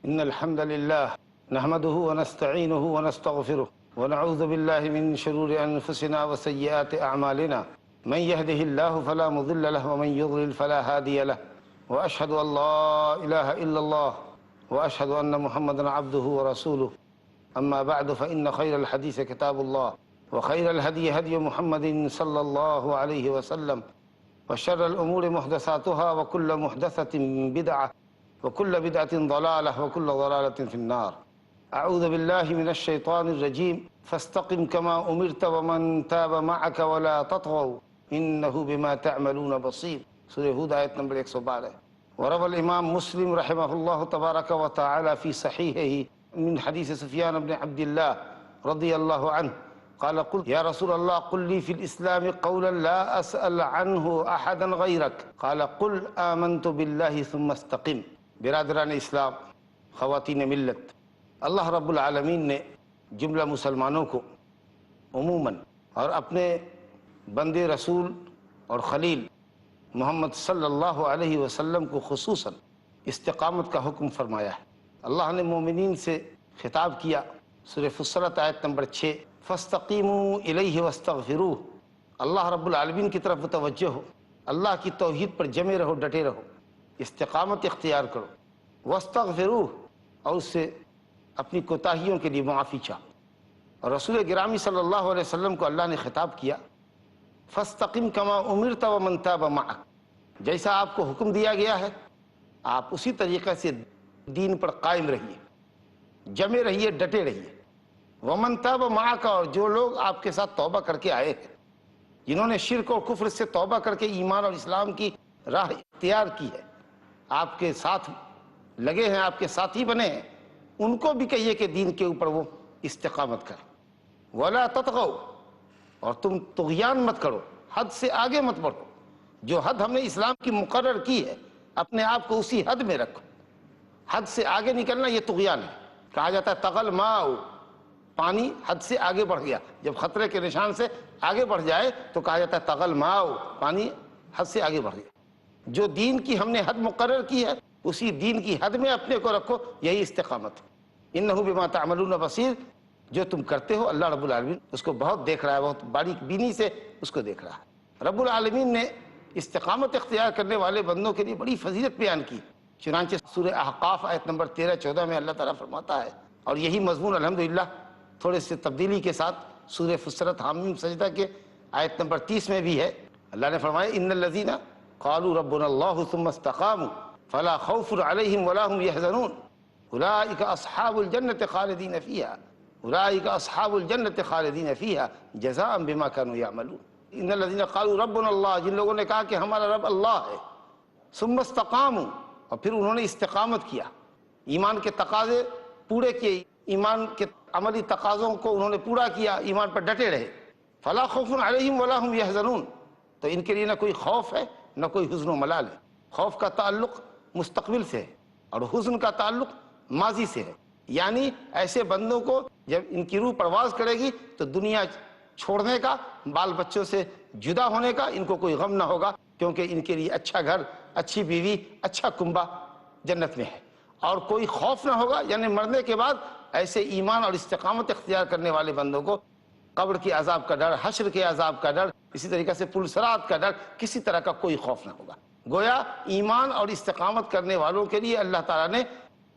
إن الحمد لله نحمده ونستعينه ونستغفره ونعوذ بالله من شرور أنفسنا وسيئات أعمالنا من يهده الله فلا مضل له ومن يضلل فلا هادي له وأشهد أن لا إله إلا الله وأشهد أن محمدا عبده ورسوله أما بعد فإن خير الحديث كتاب الله وخير الهدي هدي محمد صلى الله عليه وسلم وشر الأمور محدثاتها وكل محدثة بدعة وكل بدعة ضلالة وكل ضلالة في النار أعوذ بالله من الشيطان الرجيم فاستقم كما أمرت ومن تاب معك ولا تطغوا إنه بما تعملون بصير سورة هود آية نمبر 112 وروى الإمام مسلم رحمه الله تبارك وتعالى في صحيحه من حديث سفيان بن عبد الله رضي الله عنه قال قلت يا رسول الله قل لي في الإسلام قولا لا أسأل عنه أحدا غيرك قال قل آمنت بالله ثم استقم برادران اسلام، خواتین ملت، اللہ رب العالمین نے جملہ مسلمانوں کو عموماً اور اپنے بندے رسول اور خلیل محمد صلی اللہ علیہ وسلم کو خصوصاً استقامت کا حکم فرمایا ہے۔ اللہ نے مومنین سے خطاب کیا، سورہ فصلت آیت نمبر 6 فاستقیموا الیہ واستغفروہ، اللہ رب العالمین کی طرف متوجہ ہو، اللہ کی توحید پر جمے رہو، ڈٹے رہو، استقامت اختیار کرو، واستغفروہ، اور اس سے اپنی کوتاہیوں کے لیے معافی چاہو۔ اور رسول گرامی صلی اللہ علیہ وسلم کو اللہ نے خطاب کیا فاستقم کما امرت ومن تاب معک، جیسا آپ کو حکم دیا گیا ہے آپ اسی طریقے سے دین پر قائم رہیے، جمے رہیے، ڈٹے رہیے۔ ومن تاب معک، اور جو لوگ آپ کے ساتھ توبہ کر کے آئے ہیں، جنہوں نے شرک اور کفر سے توبہ کر کے ایمان اور اسلام کی راہ اختیار کی ہے، آپ کے ساتھ لگے ہیں، آپ کے ساتھی بنے ہیں، ان کو بھی کہیے کہ دین کے اوپر وہ استقامت کریں۔ وَلَا تَطْغَوْا، اور تم طغیان مت کرو، حد سے آگے مت بڑھو، جو حد ہم نے اسلام کی مقرر کی ہے اپنے آپ کو اسی حد میں رکھو۔ حد سے آگے نکلنا یہ طغیان ہے۔ کہا جاتا ہے تغل ماء، پانی حد سے آگے بڑھ گیا، جب خطرے کے نشان سے آگے بڑھ جائے تو کہا جاتا ہے تغل ماء، پانی حد سے آگے بڑھ گیا۔ جو دین کی ہم نے حد مقرر کی ہے اسی دین کی حد میں اپنے کو رکھو، یہی استقامت ہے۔ انہ بما تعملون بصیر، جو تم کرتے ہو اللہ رب العالمین اس کو بہت دیکھ رہا ہے، بہت باریک بینی سے اس کو دیکھ رہا ہے۔ رب العالمین نے استقامت اختیار کرنے والے بندوں کے لیے بڑی فضیلت بیان کی، چنانچہ سورہ احقاف آیت نمبر 13-14 میں اللہ تعالیٰ فرماتا ہے، اور یہی مضمون الحمدللہ تھوڑے سے تبدیلی کے ساتھ سورہ فصلت حامیم سجدہ کے آیت نمبر 30 میں بھی ہے۔ اللہ نے فرمایا ان الذین قالوا ربنا اللہ ثم استقاموا فلا خوف علیہم ولا هم يحزنون اولئک اصحاب الجنت خالدین فیہا اولئک اصحاب الجنت خالدین فیہا جزاء بما كانوا يعملون۔ ان الذین قالوا ربنا اللہ، جن لوگوں نے کہا کہ ہمارا رب اللہ ہے، ثم استقاموا، اور پھر انہوں نے استقامت کیا، ایمان کے تقاضے پورے کیے، ایمان کے عملی تقاضوں کو انہوں نے پورا کیا، ایمان پر ڈٹے رہے، فلا خوف علیہم ولا هم يحزنون، تو ان کے لیے نہ کوئی خوف ہے نہ کوئی حزن و ملال ہے۔ خوف کا تعلق مستقبل سے ہے اور حزن کا تعلق ماضی سے ہے، یعنی ایسے بندوں کو جب ان کی روح پرواز کرے گی تو دنیا چھوڑنے کا، بال بچوں سے جدا ہونے کا ان کو کوئی غم نہ ہوگا، کیونکہ ان کے لیے اچھا گھر، اچھی بیوی، اچھا کنبہ جنت میں ہے، اور کوئی خوف نہ ہوگا، یعنی مرنے کے بعد ایسے ایمان اور استقامت اختیار کرنے والے بندوں کو قبر کے عذاب کا ڈر، حشر کے عذاب کا ڈر، اسی طریقے سے پلسرات کا ڈر، کسی طرح کا کوئی خوف نہ ہوگا۔ گویا ایمان اور استقامت کرنے والوں کے لیے اللہ تعالیٰ نے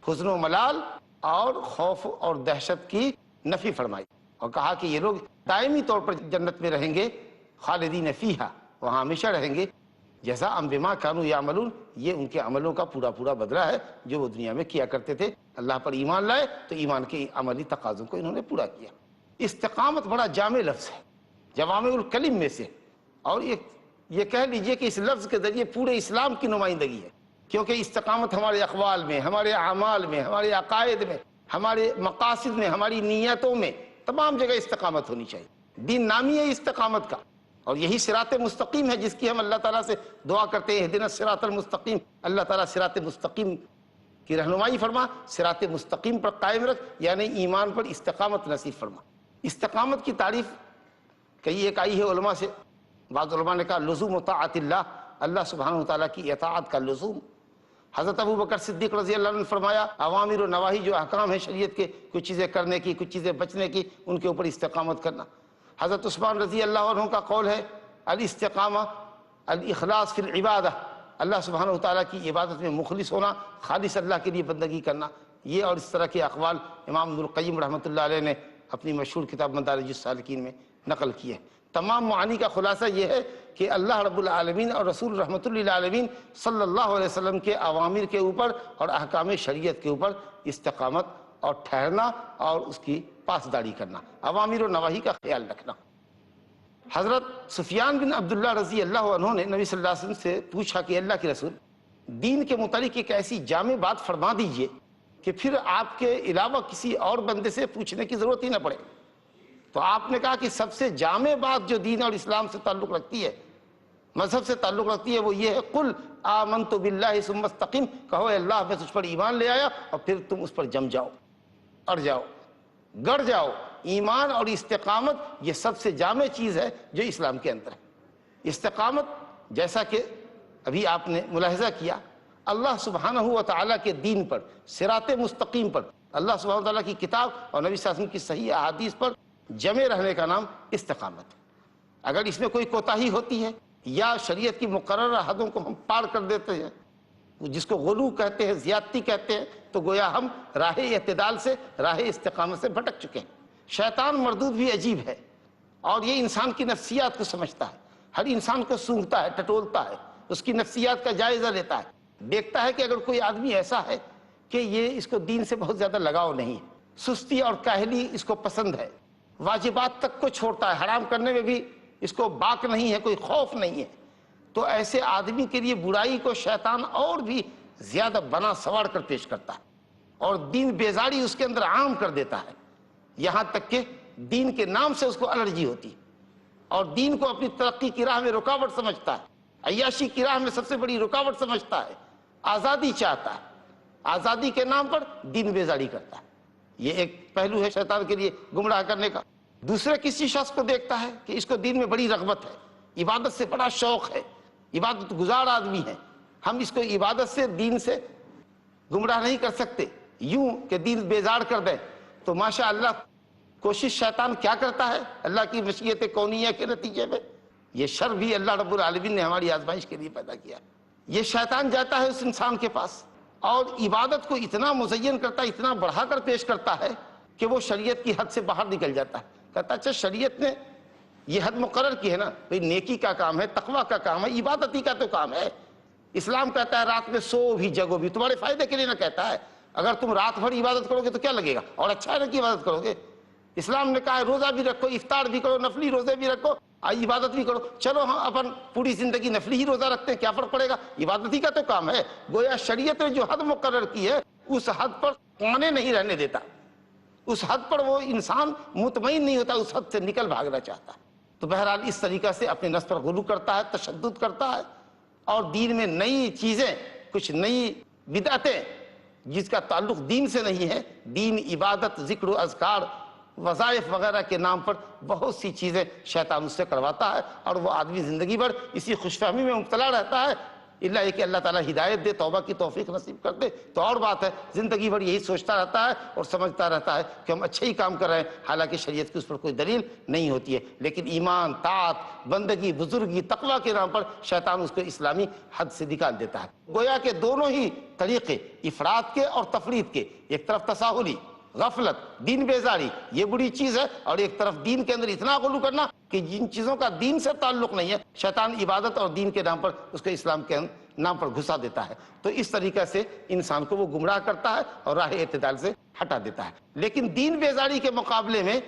حزن و ملال اور خوف اور دہشت کی نفی فرمائی، اور کہا کہ یہ لوگ دائمی طور پر جنت میں رہیں گے، خالدین فیہا، وہاں ہمیشہ رہیں گے، جزاء بما كانوا يعملون، یہ ان کے عملوں کا پورا پورا بدلہ ہے جو وہ دنیا میں کیا کرتے تھے۔ اللہ پر ایمان لائے تو ایمان کے عملی تقاضوں کو انہوں نے پورا کیا۔ استقامت بڑا جامع لفظ ہے، جوامع الکلم میں سے، اور یہ کہہ لیجئے کہ اس لفظ کے ذریعے پورے اسلام کی نمائندگی ہے، کیونکہ استقامت ہمارے اقوال میں، ہمارے اعمال میں، ہمارے عقائد میں، ہمارے مقاصد میں، ہماری نیتوں میں، تمام جگہ استقامت ہونی چاہیے۔ دین نامی ہے استقامت کا، اور یہی صراط مستقیم ہے جس کی ہم اللہ تعالیٰ سے دعا کرتے ہیں اہدنا الصراط المستقیم، اللہ تعالیٰ صراط مستقیم کی رہنمائی فرما، صراط مستقیم پر قائم رکھ، یعنی ایمان پر استقامت نصیب فرما۔ استقامت کی تعریف کئی ایک آئی ہے علماء سے، بعض علماء نے کہا لزوم طاعت اللہ، اللہ سبحانہ وتعالیٰ کی اطاعت کا لزوم، حضرت ابو بکر صدیق رضی اللہ عنہ نے فرمایا اوامر و نواہی جو احکام ہیں شریعت کے، کچھ چیزیں کرنے کی کچھ چیزیں بچنے کی، ان کے اوپر استقامت کرنا۔ حضرت عثمان رضی اللہ عنہ کا قول ہے الاستقامہ الاخلاص فی العبادہ، اللہ سبحانہ وتعالیٰ کی عبادت میں مخلص ہونا، خالص اللہ کے لیے بندگی کرنا۔ یہ اور اس طرح کے اقوال امام ابن القیم رحمۃ اللہ علیہ نے اپنی مشہور کتاب مدارج السالکین میں نقل کیے۔ تمام معانی کا خلاصہ یہ ہے کہ اللہ رب العالمین اور رسول رحمۃ للعالمین صلی اللہ علیہ وسلم کے اوامر کے اوپر اور احکام شریعت کے اوپر استقامت اور ٹھہرنا اور اس کی پاسداری کرنا، اوامر و نواہی کا خیال رکھنا۔ حضرت سفیان بن عبداللہ رضی اللہ عنہ نے نبی صلی اللہ علیہ وسلم سے پوچھا کہ اللہ کے رسول، دین کے متعلق ایک ایسی جامع بات فرما دیجئے کہ پھر آپ کے علاوہ کسی اور بندے سے پوچھنے کی ضرورت ہی نہ پڑے۔ تو آپ نے کہا کہ سب سے جامع بات جو دین اور اسلام سے تعلق رکھتی ہے، مذہب سے تعلق رکھتی ہے، وہ یہ ہے قل آمنت باللہ ثم استقم، کہو اے اللہ میں تجھ پر ایمان لے آیا اور پھر تم اس پر جم جاؤ، اڑ جاؤ، گڑ جاؤ۔ ایمان اور استقامت یہ سب سے جامع چیز ہے جو اسلام کے اندر ہے۔ استقامت جیسا کہ ابھی آپ نے ملاحظہ کیا، اللہ سبحانہ و تعالیٰ کے دین پر، صراط مستقیم پر، اللہ سبحانہ و تعالیٰ کی کتاب اور نبی صلی اللہ علیہ وسلم کی صحیح احادیث پر جمے رہنے کا نام استقامت ہے۔ اگر اس میں کوئی کوتاہی ہوتی ہے یا شریعت کی مقررہ حدوں کو ہم پار کر دیتے ہیں، جس کو غلو کہتے ہیں، زیادتی کہتے ہیں، تو گویا ہم راہ اعتدال سے، راہ استقامت سے بھٹک چکے ہیں۔ شیطان مردود بھی عجیب ہے اور یہ انسان کی نفسیات کو سمجھتا ہے، ہر انسان کو سونگھتا ہے، ٹٹولتا ہے، اس کی نفسیات کا جائزہ لیتا ہے، دیکھتا ہے کہ اگر کوئی آدمی ایسا ہے کہ یہ اس کو دین سے بہت زیادہ لگاؤ نہیں ہے، سستی اور کاہلی اس کو پسند ہے، واجبات تک کو چھوڑتا ہے، حرام کرنے میں بھی اس کو باک نہیں ہے، کوئی خوف نہیں ہے، تو ایسے آدمی کے لیے برائی کو شیطان اور بھی زیادہ بنا سوار کر پیش کرتا ہے اور دین بیزاری اس کے اندر عام کر دیتا ہے، یہاں تک کہ دین کے نام سے اس کو الرجی ہوتی اور دین کو اپنی ترقی کی راہ میں رکاوٹ سمجھتا ہے، عیاشی کی راہ میں سب سے بڑی رکاوٹ سمجھتا ہے، آزادی چاہتا ہے، آزادی کے نام پر دین بیزاری کرتا ہے۔ یہ ایک پہلو ہے شیطان کے لیے گمراہ کرنے کا۔ دوسرے کسی شخص کو دیکھتا ہے کہ اس کو دین میں بڑی رغبت ہے، عبادت سے بڑا شوق ہے، عبادت گزار آدمی ہے، ہم اس کو عبادت سے، دین سے گمراہ نہیں کر سکتے، یوں کہ دین بیزار کر دیں، تو ماشاءاللہ کوشش شیطان کیا کرتا ہے اللہ کی مشیت کونیہ کے نتیجے میں، یہ شر بھی اللہ رب العالمین نے ہماری آزمائش کے لیے پیدا کیا۔ یہ شیطان جاتا ہے اس انسان کے پاس اور عبادت کو اتنا مزین کرتا ہے، اتنا بڑھا کر پیش کرتا ہے کہ وہ شریعت کی حد سے باہر نکل جاتا ہے۔ کہتا اچھا شریعت نے یہ حد مقرر کی ہے نا، بھئی نیکی کا کام ہے، تقوی کا کام ہے، عبادتی کا تو کام ہے۔ اسلام کہتا ہے رات میں سو بھی جگو بھی، تمہارے فائدے کے لیے نہ کہتا ہے، اگر تم رات بھر عبادت کرو گے تو کیا لگے گا، اور اچھا ہے نا کہ عبادت کرو گے۔ اسلام نے کہا ہے روزہ بھی رکھو، افطار بھی کرو، نفلی روزے بھی رکھو، عبادت بھی کرو۔ چلو ہم اپن پوری زندگی نفلی ہی روزہ رکھتے ہیں، کیا فرق پڑے گا، عبادتی کا تو کام ہے۔ گویا شریعت نے جو حد مقرر کی ہے اس حد پر قانے نہیں رہنے دیتا، اس حد پر وہ انسان مطمئن نہیں ہوتا، اس حد سے نکل بھاگنا چاہتا ہے۔ تو بہرحال اس طریقہ سے اپنے نفس پر غلو کرتا ہے، تشدد کرتا ہے اور دین میں نئی چیزیں، کچھ نئی بدعتیں جس کا تعلق دین سے نہیں ہے، دین، عبادت، ذکر و اذکار، وظائف وغیرہ کے نام پر بہت سی چیزیں شیطان اس سے کرواتا ہے اور وہ آدمی زندگی بھر اسی خوش فہمی میں مبتلا رہتا ہے، اللہ یہ کہ اللہ تعالیٰ ہدایت دے، توبہ کی توفیق نصیب کر دے تو اور بات ہے۔ زندگی بھر یہی سوچتا رہتا ہے اور سمجھتا رہتا ہے کہ ہم اچھے ہی کام کر رہے ہیں، حالانکہ شریعت کی اس پر کوئی دلیل نہیں ہوتی ہے، لیکن ایمان، طاعت، بندگی، بزرگی، تقوی کے نام پر شیطان اس کو اسلامی حد سے نکال دیتا ہے۔ گویا کہ دونوں ہی طریقے، افراد کے اور تفرید کے، ایک طرف تساہلی، غفلت، دین بیزاری، یہ بری چیز ہے، اور ایک طرف دین کے اندر اتنا غلو کرنا کہ جن چیزوں کا دین سے تعلق نہیں ہے، شیطان عبادت اور دین کے نام پر اس کو اسلام کے نام پر گھسا دیتا ہے۔ تو اس طریقہ سے انسان کو وہ گمراہ کرتا ہے اور راہ اعتدال سے ہٹا دیتا ہے۔ لیکن دین بیزاری کے مقابلے میں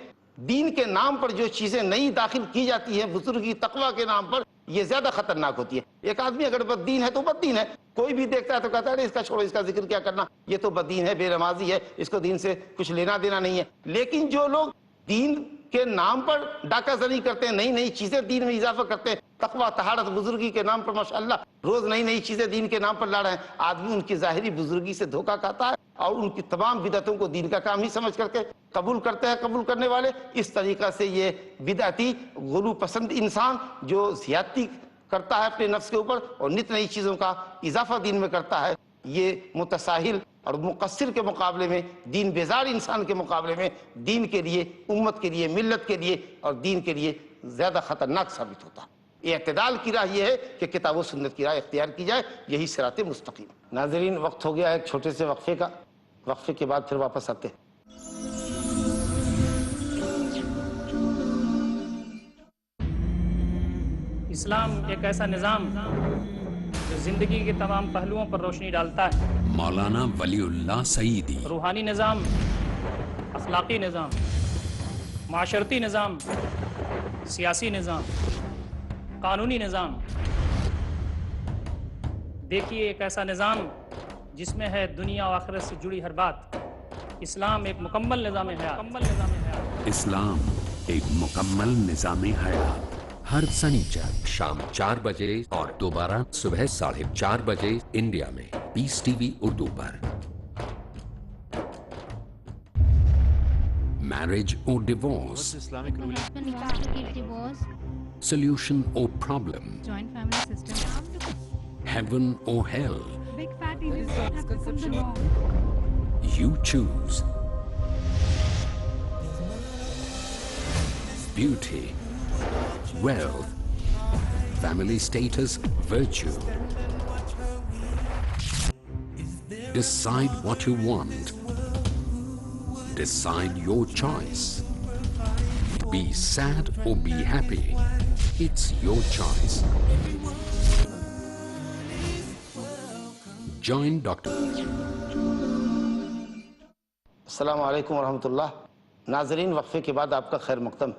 دین کے نام پر جو چیزیں نئی داخل کی جاتی ہیں، بزرگی، تقوی کے نام پر، یہ زیادہ خطرناک ہوتی ہے۔ ایک آدمی اگر بددین ہے تو بددین ہے، کوئی بھی دیکھتا ہے تو کہتا ہے اس کا چھوڑو، اس کا ذکر کیا کرنا، یہ تو بددین ہے، بے نمازی ہے، اس کو دین سے کچھ لینا دینا نہیں ہے۔ لیکن جو لوگ دین کے نام پر ڈاکہ زنی کرتے ہیں، نئی نئی چیزیں دین میں اضافہ کرتے ہیں، تقوی، طہارت، بزرگی کے نام پر ماشاءاللہ روز نئی نئی چیزیں دین کے نام پر لا رہے ہیں، آدمی ان کی ظاہری بزرگی سے دھوکہ کھاتا ہے اور ان کی تمام بدعتوں کو دین کا کام ہی سمجھ کر کے قبول کرتے ہیں قبول کرنے والے۔ اس طریقہ سے یہ بدعتی، غلو پسند انسان جو زیادتی کرتا ہے اپنے نفس کے اوپر اور نت نئی چیزوں کا اضافہ دین میں کرتا ہے، یہ متساہل اور مقصر کے مقابلے میں، دین بیزار انسان کے مقابلے میں دین کے لیے، امت کے لیے، ملت کے لیے اور دین کے لیے زیادہ خطرناک ثابت ہوتا ہے۔ اعتدال کی راہ یہ ہے کہ کتاب و سنت کی راہ اختیار کی جائے، یہی صراط مستقیم۔ ناظرین، وقت ہو گیا ایک چھوٹے سے وقفے کا، وقفے کے بعد پھر واپس آتے ہیں۔ اسلام ایک ایسا نظام جو زندگی کے تمام پہلوؤں پر روشنی ڈالتا ہے۔ مولانا ولی اللہ سعیدی۔ روحانی نظام، اخلاقی نظام، معاشرتی نظام، سیاسی نظام، قانونی نظام۔ دیکھیے ایک ایسا نظام جس میں ہے دنیا و آخرت سے جڑی ہر بات۔ اسلام ایک مکمل نظام حیات۔ اسلام ایک مکمل نظام حیات۔ ہر سنیچر شام 4 بجے اور دوبارہ صبح 4:30 بجے انڈیا میں پیس ٹی وی اردو پر۔ میرج اور ڈیورس، سولوشن اور پرابلم، ہیون اور hell, you choose. Beauty, wealth, family status, virtue. Decide what you want. Decide your choice. Be sad or be happy. It's your choice. Join Dr. السلام علیکم ورحمۃ اللہ۔ ناظرین، وقفے کے بعد آپ کا خیر مقدم۔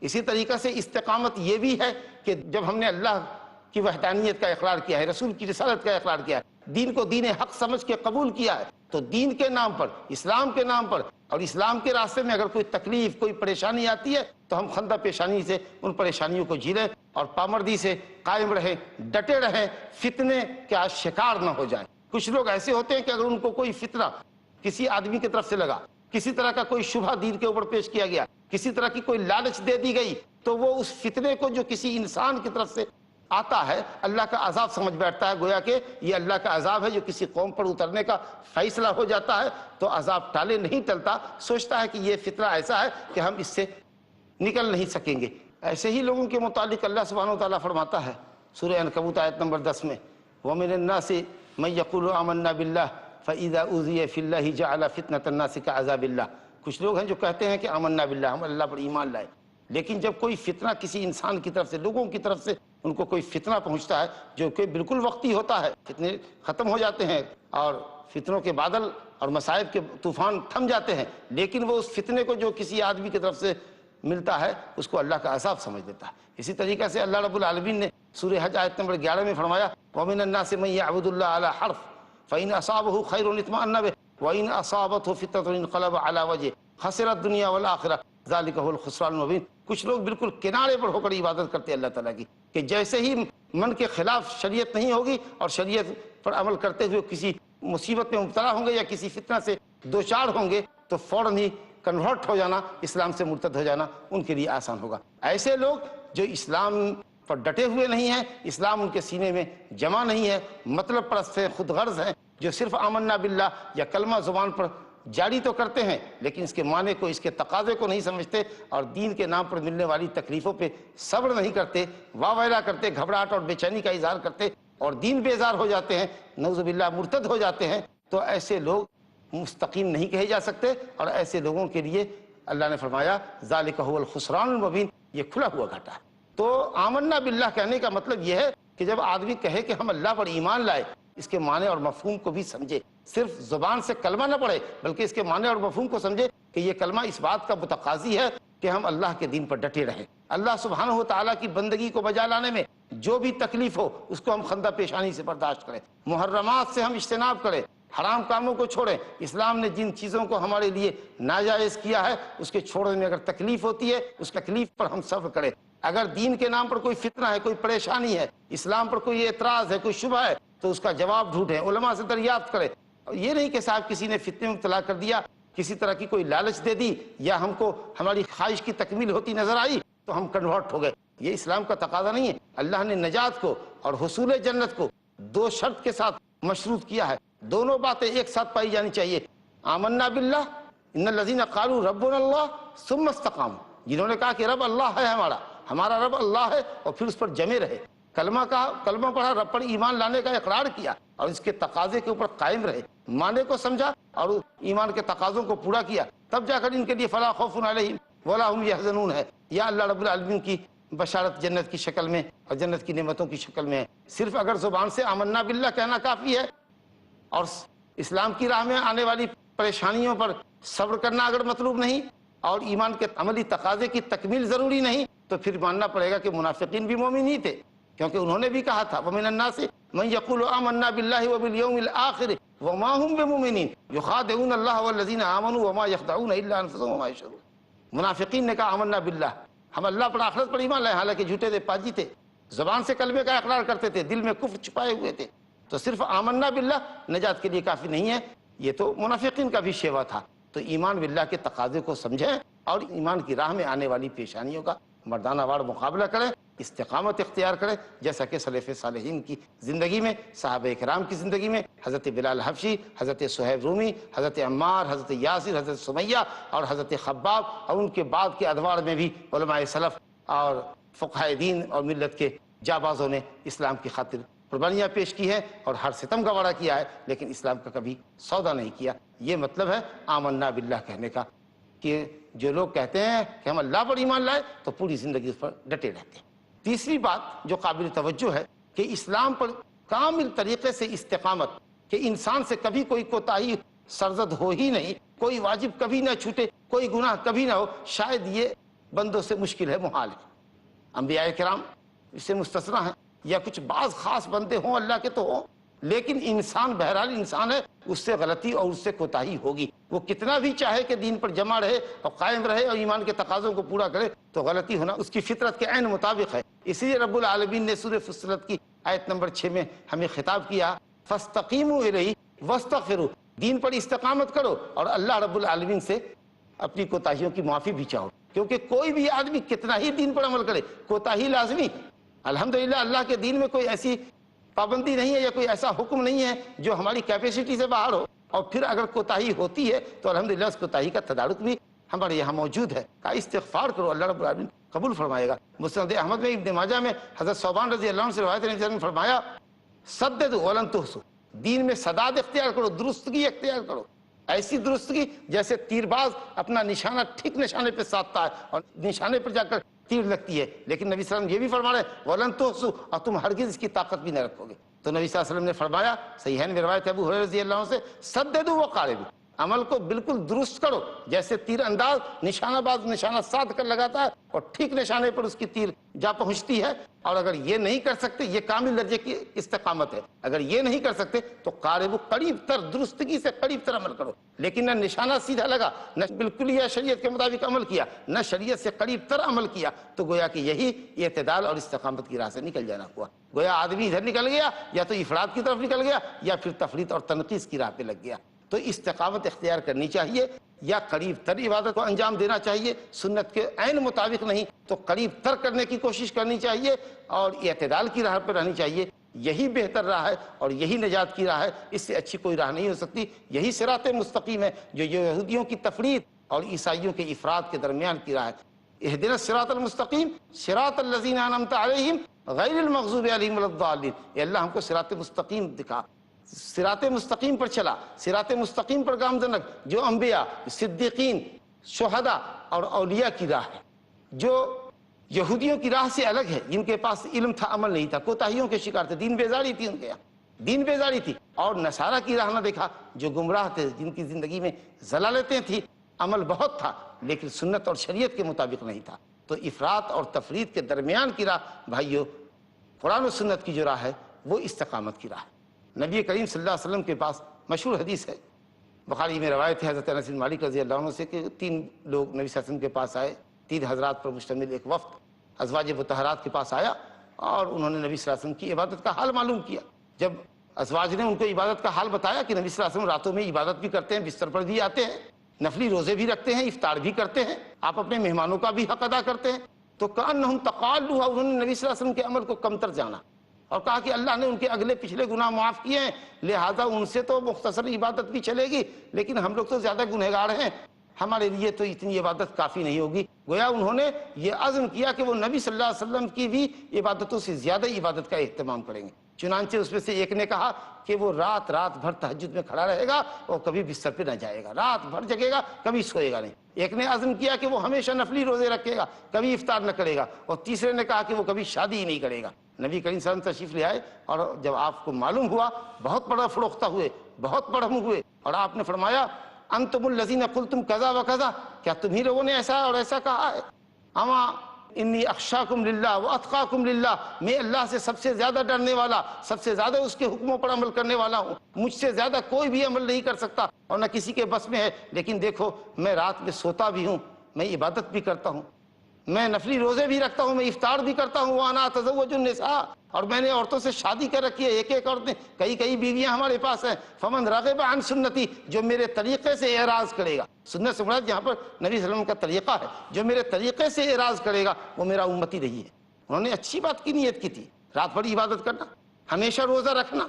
اسی طریقہ سے استقامت یہ بھی ہے کہ جب ہم نے اللہ کی وحدانیت کا اقرار کیا ہے، رسول کی رسالت کا اقرار کیا ہے، دین کو دین حق سمجھ کے قبول کیا ہے، تو دین کے نام پر، اسلام کے نام پر اور اسلام کے راستے میں اگر کوئی تکلیف، کوئی پریشانی آتی ہے تو ہم خندہ پیشانی سے ان پریشانیوں کو جھیلیں اور پامردی سے قائم رہیں، ڈٹے رہیں، فتنے کا شکار نہ ہو جائیں۔ کچھ لوگ ایسے ہوتے ہیں کہ اگر ان کو کوئی فتنہ کسی آدمی کی طرف سے لگا، کسی طرح کا کوئی شبہ دین کے اوپر پیش کیا گیا، کسی طرح کی کوئی لالچ دے دی گئی، تو وہ اس فتنے کو جو کسی انسان کی طرف سے آتا ہے اللہ کا عذاب سمجھ بیٹھتا ہے، گویا کہ یہ اللہ کا عذاب ہے جو کسی قوم پر اترنے کا فیصلہ ہو جاتا ہے، تو عذاب ٹالے نہیں ٹلتا، سوچتا ہے کہ یہ فتنہ ایسا ہے کہ ہم اس سے نکل نہیں سکیں گے۔ ایسے ہی لوگوں کے متعلق اللہ سبحانہ وتعالیٰ فرماتا ہے سورہ عنکبوت آیت نمبر 10 میں، وَمِنَ النَّاسِ مَن يَقُولُ آمَنَّا بِاللَّهِ فَإِذَا أُوذِيَ فِي اللَّهِ جَعَلَ فِتْنَةَ النَّاسِ كَعَذَابِ اللَّهِ۔ کچھ لوگ ہیں جو کہتے ہیں کہ آمنا باللہ، ہم اللہ پر ایمان لائے، لیکن جب کوئی فتنہ کسی انسان کی طرف سے، لوگوں کی طرف سے ان کو کوئی فتنہ پہنچتا ہے جو کہ بالکل وقتی ہوتا ہے، فتنے ختم ہو جاتے ہیں اور فتنوں کے بادل اور مصائب کے طوفان تھم جاتے ہیں، لیکن وہ اس فتنے کو جو کسی آدمی کی طرف سے ملتا ہے اس کو اللہ کا عذاب سمجھ لیتا ہے۔ اسی طریقہ سے اللہ رب العالمین نے سورہ حج آیت نمبر 11 میں فرمایا، وَمِنَ النَّاسِ مَن يَعْبُدُ اللَّهَ عَلَى حَرْفٍ فَإِنْ أَصَابَهُ خَيْرٌ اطْمَأَنَّ بِهِ وَإِنْ أَصَابَتْهُ فِتْنَةٌ انقلب عَلَى وَجْهِهِ خَسِرَ الدُّنْيَا وَالْآخِرَةَ ذَلِكَ هُوَ الْخُسْرَانُ الْمُبِينُ۔ کچھ لوگ بالکل کنارے پر ہو کر عبادت کرتے ہیں اللہ تعالیٰ کی، کہ جیسے ہی من کے خلاف شریعت نہیں ہوگی اور شریعت پر عمل کرتے ہوئے کسی مصیبت میں مبتلا ہوں گے یا کسی فتنہ سے دوچار ہوں گے تو فوراً ہی کنورٹ ہو جانا، اسلام سے مرتد ہو جانا ان کے لیے آسان ہوگا۔ ایسے لوگ جو اسلام پر ڈٹے ہوئے نہیں ہیں، اسلام ان کے سینے میں جمع نہیں ہے، مطلب پرست ہیں، خود غرض ہیں، جو صرف آمنا باللہ یا کلمہ زبان پر جاری تو کرتے ہیں لیکن اس کے معنی کو، اس کے تقاضے کو نہیں سمجھتے اور دین کے نام پر ملنے والی تکلیفوں پہ صبر نہیں کرتے، واہ ویلا کرتے، گھبراہٹ اور بے چینی کا اظہار کرتے اور دین بیزار ہو جاتے ہیں، نعوذ باللہ مرتد ہو جاتے ہیں، تو ایسے لوگ مستقیم نہیں کہے جا سکتے، اور ایسے لوگوں کے لیے اللہ نے فرمایا ذالک هو الخسران المبین، یہ کھلا ہوا گھاٹا ہے۔ تو آمنا باللہ کہنے کا مطلب یہ ہے کہ جب آدمی کہے کہ ہم اللہ پر ایمان لائے، اس کے معنی اور مفہوم کو بھی سمجھے، صرف زبان سے کلمہ نہ پڑھے بلکہ اس کے معنی اور مفہوم کو سمجھے کہ یہ کلمہ اس بات کا متقاضی ہے کہ ہم اللہ کے دین پر ڈٹے رہیں، اللہ سبحانہ و تعالیٰ کی بندگی کو بجا لانے میں جو بھی تکلیف ہو اس کو ہم خندہ پیشانی سے برداشت کریں، محرمات سے ہم اجتناب کریں، حرام کاموں کو چھوڑیں، اسلام نے جن چیزوں کو ہمارے لیے ناجائز کیا ہے اس کے چھوڑنے میں اگر تکلیف ہوتی ہے اس تکلیف پر ہم صبر کریں، اگر دین کے نام پر کوئی فتنہ ہے، کوئی پریشانی ہے، اسلام پر کوئی اعتراض ہے، کوئی شبہ ہے تو اس کا جواب ڈھونڈیں، علماء سے دریافت کریں، یہ نہیں کہ صاحب کسی نے فتنے میں مبتلا کر دیا، کسی طرح کی کوئی لالچ دے دی یا ہم کو ہماری خواہش کی تکمیل ہوتی نظر آئی تو ہم کنورٹ ہو گئے، یہ اسلام کا تقاضا نہیں ہے۔ اللہ نے نجات کو اور حصول جنت کو دو شرط کے ساتھ مشروط کیا ہے، دونوں باتیں ایک ساتھ پائی جانی چاہیے. آمنا باللہ ان الذین قالوا ربنا اللہ ثم استقاموا, جنہوں نے کہا کہ رب اللہ ہے ہمارا رب اللہ ہے, اور پھر اس پر جمے رہے. کلمہ پڑھا, رب پر ایمان لانے کا اقرار کیا اور اس کے تقاضے کے اوپر قائم رہے, معنی کو سمجھا اور ایمان کے تقاضوں کو پورا کیا, تب جا کر ان کے لیے فلا خوف علیہم ولا هم يحزنون ہے. یا اللہ رب العالمین کی بشارت جنت کی شکل میں اور جنت کی نعمتوں کی شکل میں ہے. صرف اگر زبان سے آمنا باللہ کہنا کافی ہے اور اسلام کی راہ میں آنے والی پریشانیوں پر صبر کرنا اگر مطلوب نہیں اور ایمان کے عملی تقاضے کی تکمیل ضروری نہیں, تو پھر ماننا پڑے گا کہ منافقین بھی مومن ہی تھے, کیونکہ انہوں نے بھی کہا تھا وَمِنَ النَّاسِ مَن يَقُولُ آمَنَّا بِاللَّهِ وَبِالْيَوْمِ الْآخِرِ وَمَا هُمْ بِمُؤْمِنِينَ يُخَادِعُونَ اللَّهَ وَالَّذِينَ آمَنُوا وَمَا يَخْدَعُونَ إِلَّا أَنفُسَهُمْ وَمَا يَشْعُرُونَ. منافقین نے کہا آمنا باللہ, ہم اللہ پر آخرت پر ایمان لائے, حالانکہ جھوٹے تھے, پاجی تھے, زبان سے کلمے کا اقرار کرتے تھے, دل میں کفر چھپائے ہوئے تھے. تو صرف آمنا باللہ نجات کے لیے کافی نہیں ہے, یہ تو منافقین کا بھی شیوا تھا. تو ایمان باللہ کے تقاضے کو سمجھیں اور ایمان کی راہ میں آنے والی پیشانیوں کا مردانہ وار مقابلہ کریں, استقامت اختیار کریں, جیسا کہ سلف صالحین کی زندگی میں, صحابہ کرام کی زندگی میں, حضرت بلال حبشی, حضرت صہیب رومی, حضرت عمار, حضرت یاسر, حضرت سمیہ اور حضرت خباب, اور ان کے بعد کے ادوار میں بھی علماء سلف اور فقہاء دین اور ملت کے جابازوں نے اسلام کی خاطر قربانیاں پیش کی ہیں اور ہر ستم گوارا کیا ہے, لیکن اسلام کا کبھی سودا نہیں کیا. یہ مطلب ہے آمنا باللہ کہنے کا, کہ جو لوگ کہتے ہیں کہ ہم اللہ پر ایمان لائے تو پوری زندگی اس پر ڈٹے رہتے ہیں. تیسری بات جو قابل توجہ ہے کہ اسلام پر کامل طریقے سے استقامت, کہ انسان سے کبھی کوئی کوتاہی سرزد ہو ہی نہیں, کوئی واجب کبھی نہ چھوٹے, کوئی گناہ کبھی نہ ہو, شاید یہ بندوں سے مشکل ہے, محال ہے. انبیاء کرام اس سے مستثنیٰ ہیں, یا کچھ بعض خاص بندے ہوں اللہ کے تو ہوں, لیکن انسان بہرحال انسان ہے, اس سے غلطی اور اس سے کوتاہی ہوگی. وہ کتنا بھی چاہے کہ دین پر جمع رہے اور قائم رہے اور ایمان کے تقاضوں کو پورا کرے, تو غلطی ہونا اس کی فطرت کے عین مطابق ہے. اسی لیے رب العالمین نے سورہ فصلت کی آیت نمبر 6 میں ہمیں خطاب کیا, فَاسْتَقِیمُوا إِلَیْهِ وَاسْتَغْفِرُوا, دین پر استقامت کرو اور اللہ رب العالمین سے اپنی کوتاہیوں کی معافی بھی چاہو, کیونکہ کوئی بھی آدمی کتنا ہی دین پر عمل کرے, کوتاہی لازمی. الحمدللہ اللہ کے دین میں کوئی ایسی پابندی نہیں ہے یا کوئی ایسا حکم نہیں ہے جو ہماری کیپیسٹی سے باہر ہو, اور پھر اگر کوتاہی ہوتی ہے تو الحمدللہ اس کوتاہی کا تدارک بھی ہمارے یہاں موجود ہے. کا استغفار کرو, اللہ رب العالمین قبول فرمائے گا. مسند احمد میں, ابن ماجہ میں حضرت ثوبان رضی اللہ عنہ سے روایت نے فرمایا سددوا ولن تحصوا, دین میں سداد اختیار کرو, درستگی اختیار کرو, ایسی درستگی جیسے تیر باز اپنا نشانہ ٹھیک نشانے پہ ساتھتا ہے اور نشانے پر جا کر تیر لگتی ہے. لیکن نبی صلی اللہ علیہ وسلم یہ بھی فرما رہے ہیں وَلَن تُحْصُوا, اور تم ہرگز اس کی طاقت بھی نہ رکھو گے. تو نبی صلی اللہ علیہ وسلم نے فرمایا, صحیحین میں روایت ہے ابو ہریرہ رضی اللہ عنہ سے, سددوا وقاربوا, عمل کو بالکل درست کرو, جیسے تیر انداز نشانہ باز نشانہ ساتھ کر لگاتا ہے اور ٹھیک نشانے پر اس کی تیر جا پہنچتی ہے. اور اگر یہ نہیں کر سکتے, یہ کامل درجے کی استقامت ہے, اگر یہ نہیں کر سکتے تو قاربوا, قریب تر, درستگی سے قریب تر عمل کرو. لیکن نہ نشانہ سیدھا لگا, نہ بالکل یا شریعت کے مطابق عمل کیا, نہ شریعت سے قریب تر عمل کیا, تو گویا کہ یہی اعتدال اور استقامت کی راہ سے نکل جانا ہوا. گویا آدمی ادھر نکل گیا, یا تو افراد کی طرف نکل گیا, یا پھر تفریط اور تنقیص کی راہ پہ لگ گیا. تو استقامت اختیار کرنی چاہیے, یا قریب تر عبادت کو انجام دینا چاہیے, سنت کے عین مطابق نہیں تو قریب تر کرنے کی کوشش کرنی چاہیے, اور اعتدال کی راہ پہ رہنی چاہیے. یہی بہتر راہ ہے اور یہی نجات کی راہ ہے, اس سے اچھی کوئی راہ نہیں ہو سکتی. یہی صراط مستقیم ہے جو یہودیوں کی تفریط اور عیسائیوں کے افراد کے درمیان کی راہ ہے. اہدنا الصراط المستقیم صراط الذین انعمت علیہم غیر المغضوب علیہم ولا الضالین. اے اللہ ہم کو صراط مستقیم دکھا, صراط مستقیم پر چلا, صراط مستقیم پر گامزن رکھ, جو انبیاء, صدیقین, شہداء اور اولیاء کی راہ ہے, جو یہودیوں کی راہ سے الگ ہے, جن کے پاس علم تھا عمل نہیں تھا, کوتاہیوں کے شکار تھے, دین بیزاری تھی ان کے یہاں, دین بیزاری تھی. اور نصارہ کی راہ نہ دیکھا, جو گمراہ تھے, جن کی زندگی میں ضلالتیں تھیں, عمل بہت تھا لیکن سنت اور شریعت کے مطابق نہیں تھا. تو افراط اور تفریط کے درمیان کی راہ بھائیو, قرآن و سنت کی جو راہ ہے وہ استقامت کی راہ ہے. نبی کریم صلی اللہ علیہ وسلم کے پاس مشہور حدیث ہے, بخاری میں روایت ہے حضرت انس بن مالک رضی اللہ عنہ سے, کہ 3 لوگ نبی صلی اللہ علیہ وسلم کے پاس آئے, 3 حضرات پر مشتمل ایک وفد ازواج مطہرات کے پاس آیا, اور انہوں نے نبی صلی اللہ علیہ وسلم کی عبادت کا حال معلوم کیا. جب ازواج نے ان کو عبادت کا حال بتایا کہ نبی صلی اللہ علیہ وسلم راتوں میں عبادت بھی کرتے ہیں, بستر پر بھی آتے ہیں, نفلی روزے بھی رکھتے ہیں, افطار بھی کرتے ہیں, آپ اپنے مہمانوں کا بھی حق ادا کرتے ہیں, تو کأنہم تقالوا, انہوں نے نبی صلی اللہ علیہ وسلم کے عمل کو کمتر جانا, اور کہا کہ اللہ نے ان کے اگلے پچھلے گناہ معاف کیے ہیں، لہذا ان سے تو مختصر عبادت بھی چلے گی، لیکن ہم لوگ تو زیادہ گنہگار ہیں، ہمارے لیے تو اتنی عبادت کافی نہیں ہوگی۔ گویا انہوں نے یہ عزم کیا کہ وہ نبی صلی اللہ علیہ وسلم کی بھی عبادتوں سے زیادہ عبادت کا اہتمام کریں گے۔ چنانچہ اس میں سے ایک نے کہا کہ وہ رات بھر تہجد میں کھڑا رہے گا اور کبھی بستر پہ نہ جائے گا، رات بھر جگے گا، کبھی سوئے گا نہیں۔ ایک نے عزم کیا کہ وہ ہمیشہ نفلی روزے رکھے گا، کبھی افطار نہ کرے گا، اور تیسرے نے کہا کہ وہ کبھی شادی ہی نہیں کرے گا۔ نبی کریم صلی اللہ علیہ وسلم تشریف لے آئے، اور جب آپ کو معلوم ہوا بہت بڑا فروختہ ہوئے، بہت بڑھم ہوئے، اور آپ نے فرمایا انتم الذین قلتم کذا و کذا، کیا تمہی لوگوں نے ایسا اور ایسا کہا ہے؟ اما انی اخشاکم للہ و اتقاکم للہ، میں اللہ سے سب سے زیادہ ڈرنے والا، سب سے زیادہ اس کے حکموں پر عمل کرنے والا ہوں، مجھ سے زیادہ کوئی بھی عمل نہیں کر سکتا اور نہ کسی کے بس میں ہے۔ لیکن دیکھو میں رات میں سوتا بھی ہوں، میں عبادت بھی کرتا ہوں، میں نفلی روزے بھی رکھتا ہوں، میں افطار بھی کرتا ہوں، وانا اتزوج النساء، اور میں نے عورتوں سے شادی کر رکھی ہے، ایک ایک عورتیں، کئی بیویاں ہمارے پاس ہیں۔ فمن رغب عن سنتی، جو میرے طریقے سے اعراض کرے گا، سنت سے مراد یہاں پر نبی صلی اللہ علیہ وسلم کا طریقہ ہے، جو میرے طریقے سے اعراض کرے گا وہ میرا امتی نہیں ہے۔ انہوں نے اچھی بات کی نیت کی تھی، رات بھر عبادت کرنا، ہمیشہ روزہ رکھنا،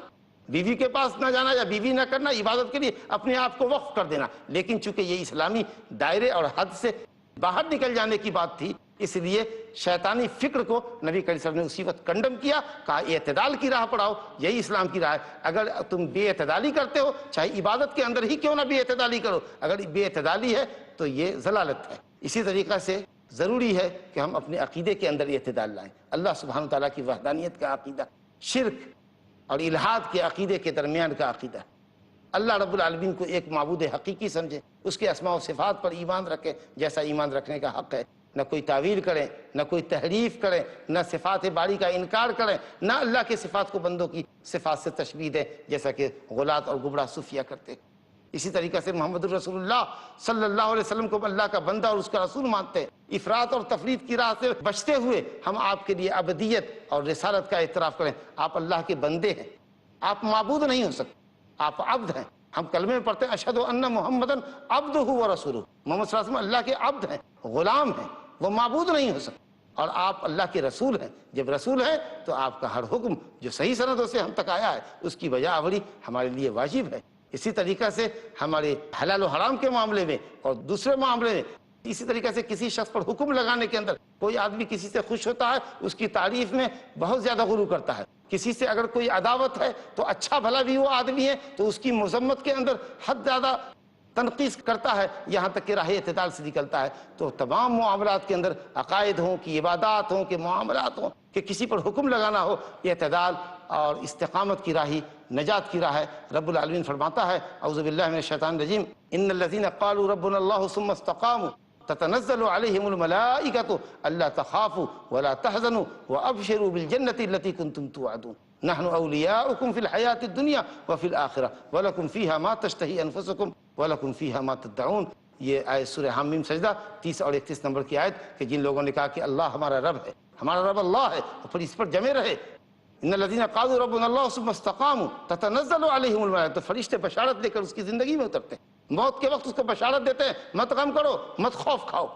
بیوی کے پاس نہ جانا یا بیوی نہ کرنا، عبادت کے لیے اپنے آپ کو وقف کر دینا۔ لیکن چونکہ یہ اسلامی دائرے اور حد سے باہر نکل جانے کی بات تھی، اس لیے شیطانی فکر کو نبی کریم صلی اللہ علیہ وسلم نے اسی وقت کنڈم کیا، کہا اعتدال کی راہ پڑھاؤ، یہی اسلام کی راہ ہے۔ اگر تم بے اعتدالی کرتے ہو، چاہے عبادت کے اندر ہی کیوں نہ بے اعتدالی کرو، اگر بے اعتدالی ہے تو یہ ضلالت ہے۔ اسی طریقہ سے ضروری ہے کہ ہم اپنے عقیدے کے اندر اعتدال لائیں۔ اللہ سبحانہ تعالیٰ کی وحدانیت کا عقیدہ شرک اور الحاد کے عقیدے کے درمیان کا عقیدہ، اللہ رب العالمین کو ایک معبود حقیقی سمجھے، اس کے اسماء و صفات پر ایمان رکھے جیسا ایمان رکھنے کا حق ہے، نہ کوئی تعویل کریں، نہ کوئی تحریف کریں، نہ صفات باری کا انکار کریں، نہ اللہ کے صفات کو بندوں کی صفات سے تشبیہ دیں جیسا کہ غلات اور گمراہ صوفیہ کرتے۔ اسی طریقہ سے محمد الرسول اللہ صلی اللہ علیہ وسلم کو اللہ کا بندہ اور اس کا رسول مانتے ہیں۔ افراط اور تفریط کی راہ سے بچتے ہوئے ہم آپ کے لیے ابدیت اور رسالت کا اعتراف کریں۔ آپ اللہ کے بندے ہیں، آپ معبود نہیں ہو سکتے، آپ عبد ہیں۔ ہم کلمے میں پڑھتے ہیں اشہد ان محمدن عبدہ و رسولہ، محمد صلی اللہ علیہ وسلم اللہ کے عبد ہیں، غلام ہیں، وہ معبود نہیں ہو سکتے، اور آپ اللہ کے رسول ہیں۔ جب رسول ہیں تو آپ کا ہر حکم جو صحیح سندوں سے ہم تک آیا ہے اس کی بجا آوری ہمارے لیے واجب ہے۔ اسی طریقہ سے ہمارے حلال و حرام کے معاملے میں اور دوسرے معاملے میں، اسی طریقہ سے کسی شخص پر حکم لگانے کے اندر، کوئی آدمی کسی سے خوش ہوتا ہے اس کی تعریف میں بہت زیادہ غلو کرتا ہے، کسی سے اگر کوئی عداوت ہے تو اچھا بھلا بھی وہ آدمی ہے تو اس کی مذمت کے اندر حد زیادہ تنقیص کرتا ہے، یہاں تک کہ راہ اعتدال سے نکلتا ہے۔ تو تمام معاملات کے اندر، عقائد ہوں کہ عبادات ہوں کہ معاملات ہوں کہ کسی پر حکم لگانا ہو، اعتدال اور استقامت کی راہی نجات کی راہ ہے۔ رب العالمین فرماتا ہے اعوذ باللہ من الشیطان الرجیم ان الذین قالوا ربنا اللہ ثم استقاموا تتنزل علیہم الملائکۃ الا تخافوا ولا تحزنوا وابشروا بالجنۃ التي کنتم توعدون نحن اولیاؤکم فی الحیاۃ الدنیا وفی الآخرہ ولکم فیہا ما تشتہی انفسکم وَلَكُمْ فِيهَا مَا تَدَّعُونَ۔ یہ آیت سورہ حامیم سجدہ 30 اور 31 نمبر کی آیت کہ جن لوگوں نے کہا کہ اللہ ہمارا رب ہے، ہمارا رب اللہ ہے، اور پھر اس پر جمے رہے۔ ان الذین قالوا ربنا اللہ ثم استقاموا تتنزل علیہم الملائکۃ، تو فرشتے بشارت لے کر اس کی زندگی میں اترتے ہیں، موت کے وقت اس کو بشارت دیتے ہیں، مت غم کرو، مت خوف کھاؤ،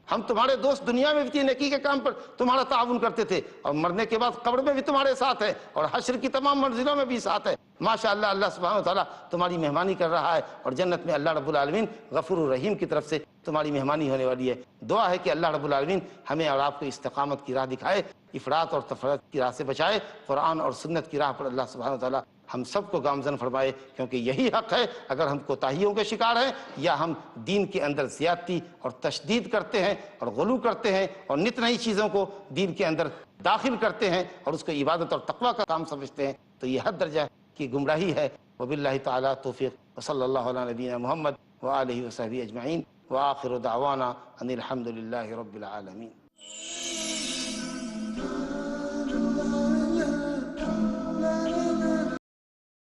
ہم تمہارے دوست دنیا میں بھی تھی، نیکی کے کام پر تمہارا تعاون کرتے تھے، اور مرنے کے بعد قبر میں بھی تمہارے ساتھ ہے، اور حشر کی تمام منزلوں میں بھی ساتھ ہے۔ ماشاءاللہ اللہ سبحانہ وتعالیٰ تمہاری مہمانی کر رہا ہے، اور جنت میں اللہ رب العالمین غفور الرحیم کی طرف سے تمہاری مہمانی ہونے والی ہے۔ دعا ہے کہ اللہ رب العالمین ہمیں اور آپ کو استقامت کی راہ دکھائے، افراط اور تفریط کی راہ سے بچائے، قرآن اور سنت کی راہ پر اللہ سبحانہ وتعالیٰ ہم سب کو گامزن فرمائے، کیونکہ یہی حق ہے۔ اگر ہم کوتاہیوں کے شکار ہیں یا ہم دین کے اندر زیادتی اور تشدید کرتے ہیں اور غلو کرتے ہیں اور نت نئی چیزوں کو دین کے اندر داخل کرتے ہیں اور اس کو عبادت اور تقویٰ کا کام سمجھتے ہیں، تو یہ حد درجہ کی گمراہی ہے۔ وباللہ تعالیٰ توفیق، وصلی اللہ علی نبینا محمد وآلہ وصحبہ اجمعین، وآخر دعوانا ان الحمد للہ رب العالمین۔